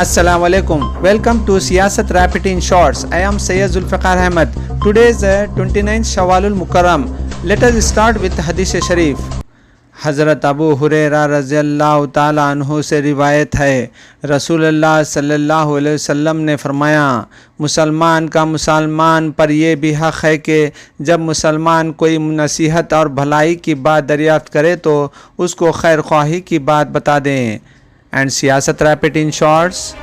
Assalamu alaikum. Welcome to Siyasat Rapid in Shorts. I am Sayyid Zulfiqar Ahmed. Today is 29th Shawwalul Mukarram. Let us start with Hadith Sharif. हज़रत अबू हुरैरा रज़ियल्लाहु ताला अन्हु से रिवायत है, रसूलुल्लाह सल्लल्लाहु अलैहि वसल्लम ने फरमाया, मुसलमान का मुसलमान पर यह भी हक़ है कि जब मुसलमान कोई नसीहत और भलाई की बात दरियाफ़्त करे तो उसको खैर ख्वाही की बात बता दें। एंड सियासत rapid in shorts.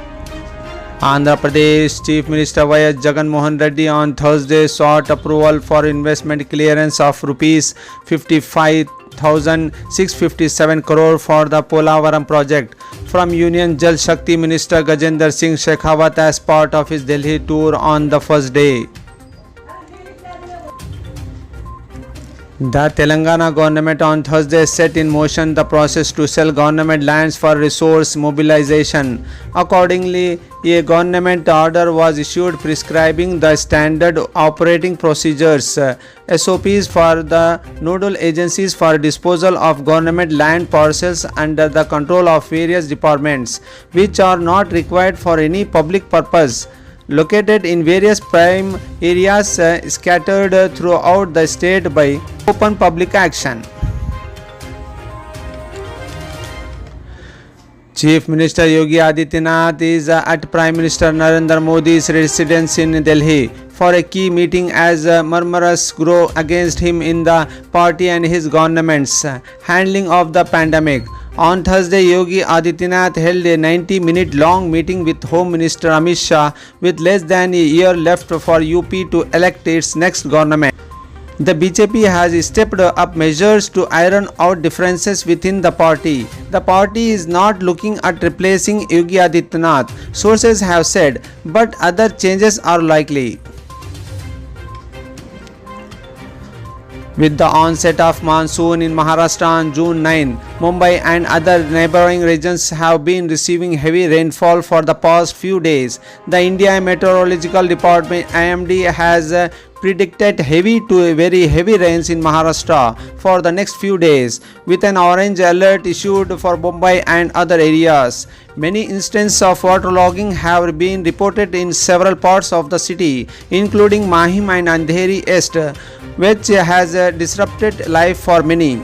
Andhra Pradesh Chief Minister Y.S. Jagan Mohan Reddy on Thursday sought approval for investment clearance of rupees 55,657 crore for the Polavaram project from Union Jal Shakti Minister Gajendra Singh Shekhawat as part of his Delhi tour on the first day. The Telangana government on Thursday set in motion the process to sell government lands for resource mobilization. Accordingly, a government order was issued prescribing the standard operating procedures (SOPs) for the nodal agencies for disposal of government land parcels under the control of various departments, which are not required for any public purpose, located in various prime areas scattered throughout the state by open public action. Chief Minister Yogi Adityanath is at Prime Minister Narendra Modi's residence in Delhi for a key meeting as murmurs grow against him in the party and his government's handling of the pandemic. On Thursday, Yogi Adityanath held a 90-minute long meeting with Home Minister Amit Shah with less than a year left for UP to elect its next government. The BJP has stepped up measures to iron out differences within the party. The party is not looking at replacing Yogi Adityanath, sources have said, but other changes are likely. With the onset of monsoon in Maharashtra on June 9, Mumbai and other neighboring regions have been receiving heavy rainfall for the past few days. The India Meteorological Department (IMD) has predicted heavy to very heavy rains in Maharashtra for the next few days, with an orange alert issued for Mumbai and other areas. Many instances of waterlogging have been reported in several parts of the city, including Mahim and Andheri East, which has disrupted life for many.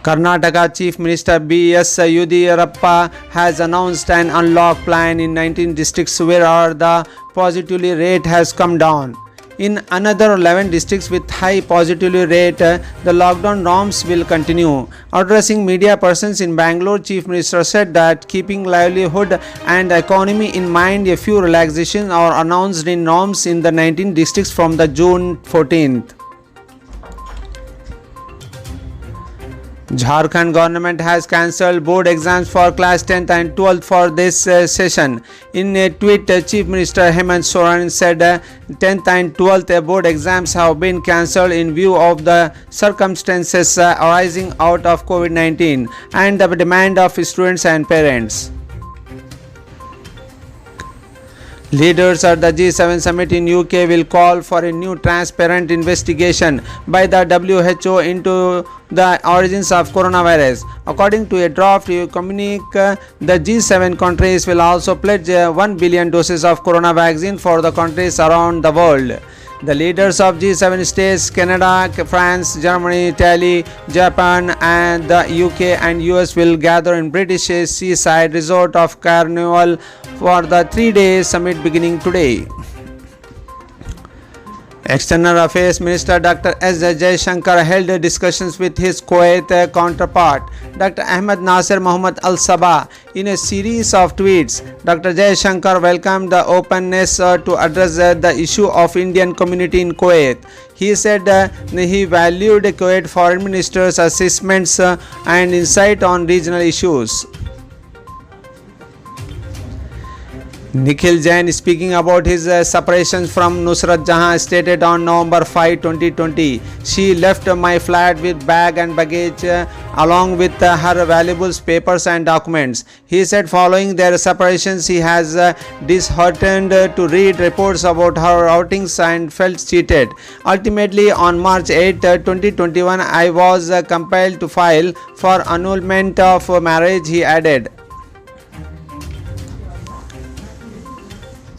Karnataka Chief Minister B.S. Yediyurappa has announced an unlock plan in 19 districts where the positivity rate has come down. In another 11 districts with high positivity rate, the lockdown norms will continue. Addressing media persons in Bangalore, Chief Minister said that keeping livelihood and economy in mind, a few relaxations are announced in norms in the 19 districts from the June 14th. Jharkhand government has cancelled board exams for class 10th and 12th for this session. In a tweet, Chief Minister Hemant Soren said 10th and 12th board exams have been cancelled in view of the circumstances arising out of COVID-19 and the demand of students and parents. Leaders at the G7 summit in UK will call for a new transparent investigation by the WHO into the origins of coronavirus. According to a draft communique, the G7 countries will also pledge 1 billion doses of corona vaccine for the countries around the world. The leaders of G7 states, Canada, France, Germany, Italy, Japan and the UK and US will gather in British seaside resort of Carnival for the 3-day summit beginning today. External Affairs Minister Dr. S. Jaishankar held discussions with his Kuwait counterpart, Dr. Ahmed Nasser Mohammed Al Sabah. In a series of tweets, Dr. Jaishankar welcomed the openness to address the issue of Indian community in Kuwait. He said he valued Kuwait foreign minister's assessments and insight on regional issues. Nikhil Jain, speaking about his separation from Nusrat Jahan, stated on November 5, 2020, "She left my flat with bag and baggage along with her valuables, papers and documents." He said following their separations, he has disheartened to read reports about her outings and felt cheated. Ultimately, on March 8, 2021, I was compelled to file for annulment of marriage, he added.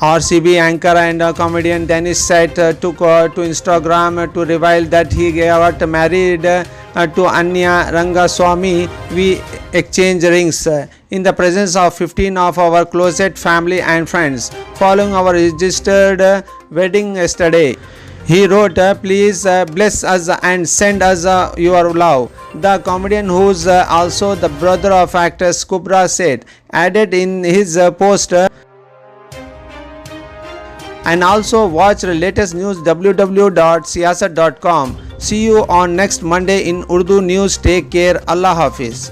RCB anchor and comedian Dennis Seth took to Instagram to reveal that he got married to Anya Rangaswamy. We exchange rings in the presence of 15 of our closest family and friends following our registered wedding yesterday. He wrote, "Please bless us and send us your love." The comedian, who's also the brother of actress Kubra Seth, added in his post, and also watch the latest news www.siyasat.com. See you on next Monday in Urdu news. Take care. Allah Hafiz.